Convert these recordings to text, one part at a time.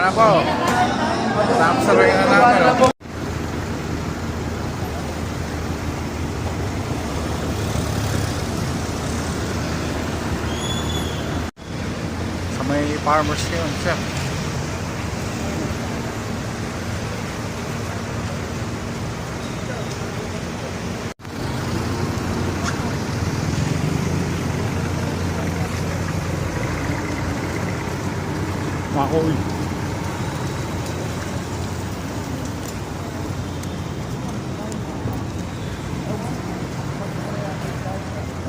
na po. Tapos sabi na namin. Sa may farmers yun, sir. Makoy.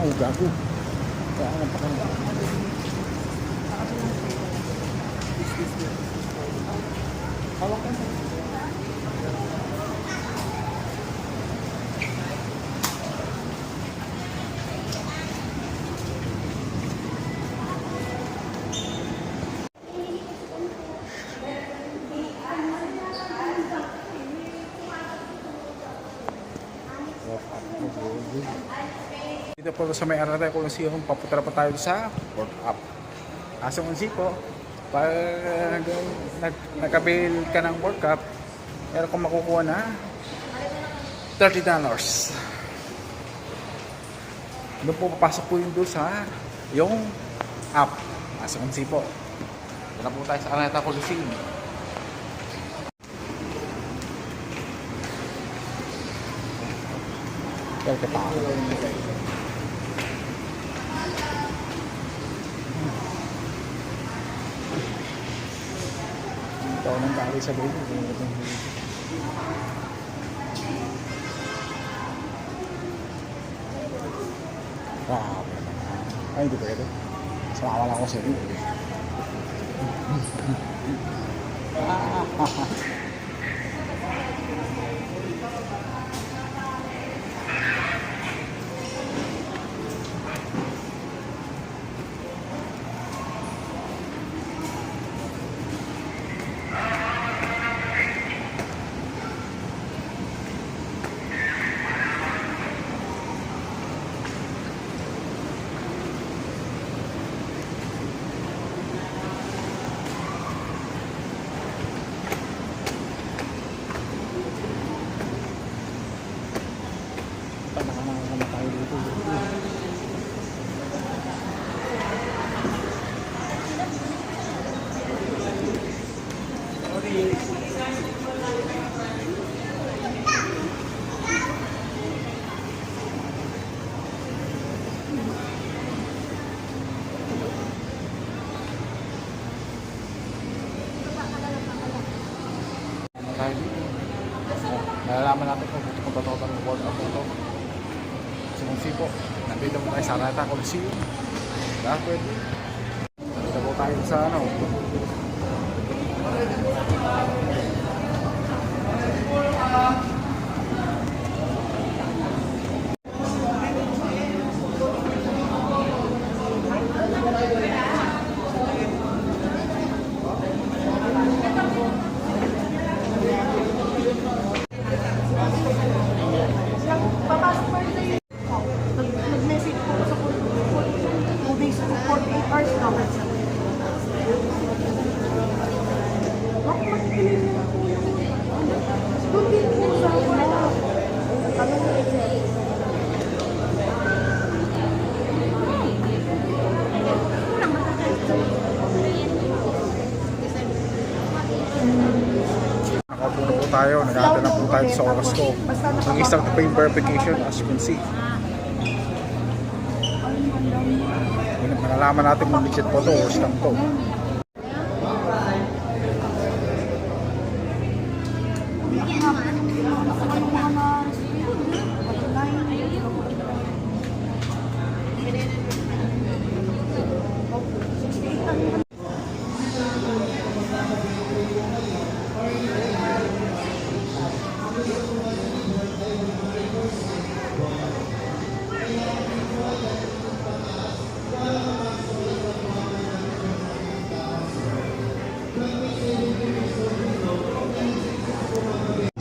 Oh, gago. Kaya ang pakanda. Hawak ka. Dito po sa may Arata Coliseum, papunta pa tayo sa Port Up. Kaso kasi po, pag nag-avail ka ng World Cup, meron kang makukuha na $30. Doon po papasok po yun doon sa yung app. Kaso kasi po, doon po tayo sa Arata Coliseum. Kaya ka tao. Ito nang kari sa baby. Ay, hindi pwede. Sumawala ako sa iyo. Nalalaman natin kung totoo ng World Cup ito. Sumungsi po, nandito po tayo sa Arata Coliseum. Dahil pwede. Nandito po tayo sa ano. Nag-message po sa 2 days, 48 hours na. Nakapuno po tayo, nag-aantay na po tayo sa oras ko. Nag-start na po yung verification as you can see. Malalaman natin kung legit po ito o scam to.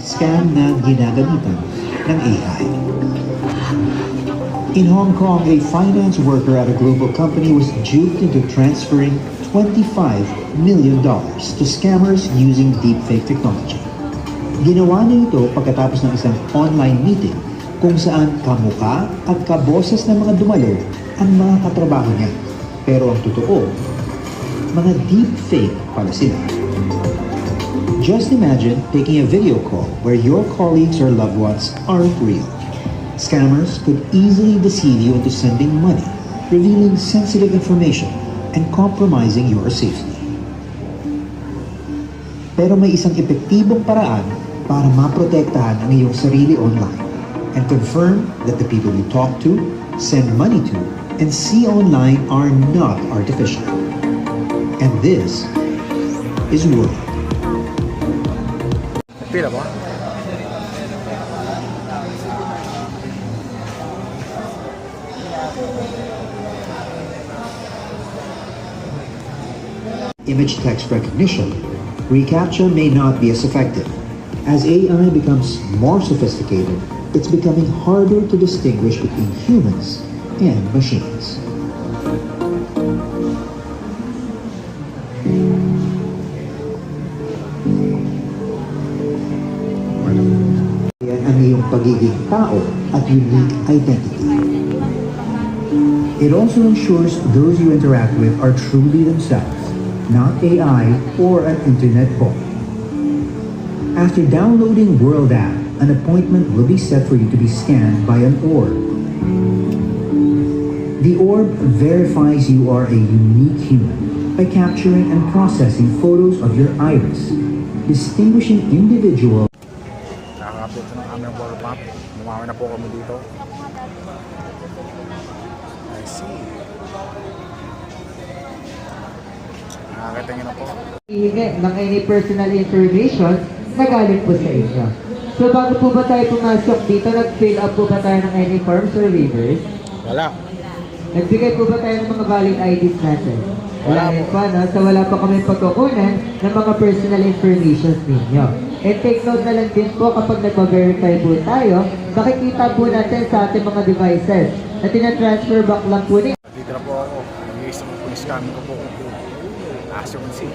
Scam na ginagamitan ng AI. In Hong Kong, a finance worker at a global company was duped into transferring $25 million to scammers using deepfake technology. Ginawa niya ito pagkatapos ng isang online meeting kung saan kamukha at kaboses ng mga dumalo ang mga katrabaho niya. Pero ang totoo, mga deepfake pala sila. Just imagine taking a video call where your colleagues or loved ones aren't real. Scammers could easily deceive you into sending money, revealing sensitive information, and compromising your safety. Pero may isang epektibong paraan para maprotektahan ang iyong sarili online and confirm that the people you talk to, send money to, and see online are not artificial. And this is Word. Pila ba? Image text recognition, reCAPTCHA may not be as effective. As AI becomes more sophisticated, it's becoming harder to distinguish between humans and machines. Yan ang iyong pagiging tao at unique identity. It also ensures those you interact with are truly themselves, not AI or an internet bot. After downloading World app, an appointment will be set for you to be scanned by an orb. The orb verifies you are a unique human by capturing and processing photos of your iris, distinguishing individuals. Nakaka-update ng aming world map. Lumawi na po kami dito. I see. Nakakatingin na po. Hihingi ng any personal information na galing po sa inyo. So bago po ba tayo pumasok dito, nag-fill up po ba tayo ng any forms or waivers? Wala. Nagbigay po ba tayo ng mga valid IDs natin? Wala rin pa, no? So wala pa kami pagkukunan ng mga personal information ninyo. And take note na lang din po kapag nagpa-verify po tayo, makikita po natin sa ating mga devices na tina-transfer back lang po ninyo. Dito na po ako. Nag-iisa mo po ni scamming ko po. As you can see.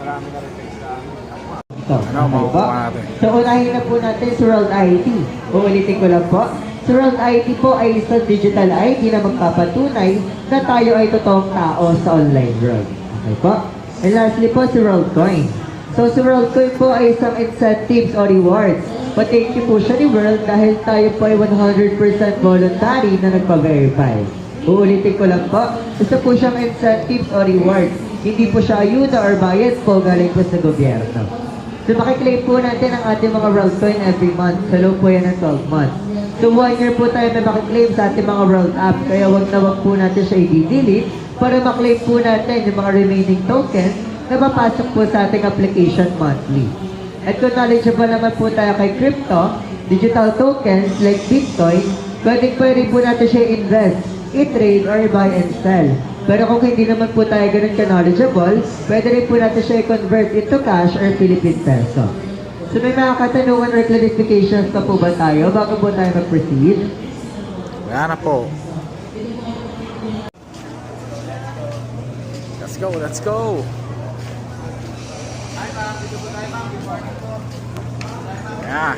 Marami na rin kayo scamming. Ito, Ano, okay makukuha po? natin? So unahin na po natin si World ID. Uulitin ko lang po. Si World ID po ay isang digital ID na magpapatunay na tayo ay totoong tao sa online world. Okay po? And lastly po, si World Coin. So si World Coin po ay isang incentives o rewards. Thank you po siya ni World dahil tayo po ay 100% voluntary na nagpa-verify. Uulitin ko lang po, isa po siyang incentives o rewards. Hindi po siya ayuda or bayad po galing po sa gobyerno. So makiklaim po natin ang ating mga World Coin every month. Sa loob po yan ng 12 months. So 1 year po tayo na makiklaim sa ating mga World app. Kaya wag na wag po natin siya i-delete para maklaim po natin yung mga remaining tokens na mapasok po sa ating application monthly. At kung knowledgeable naman po tayo kay crypto, digital tokens like Bitcoin, pwede po natin siya invest, i-trade or buy and sell. Pero kung hindi naman po tayo ganun ka-knowledgeable, pwede rin po natin siya i-convert into cash or Philippine peso. So may mga katanungan or clarifications pa po ba tayo bago po tayo mag-proceed? Wala na po. Let's go, let's go! Yeah.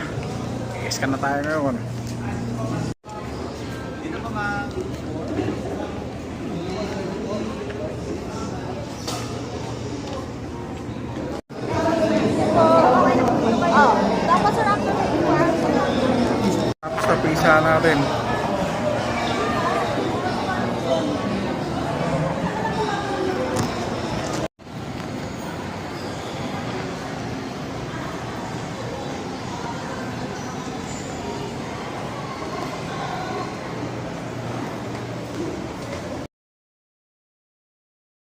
I-scan na tayo ngayon. Tapos na pisa natin.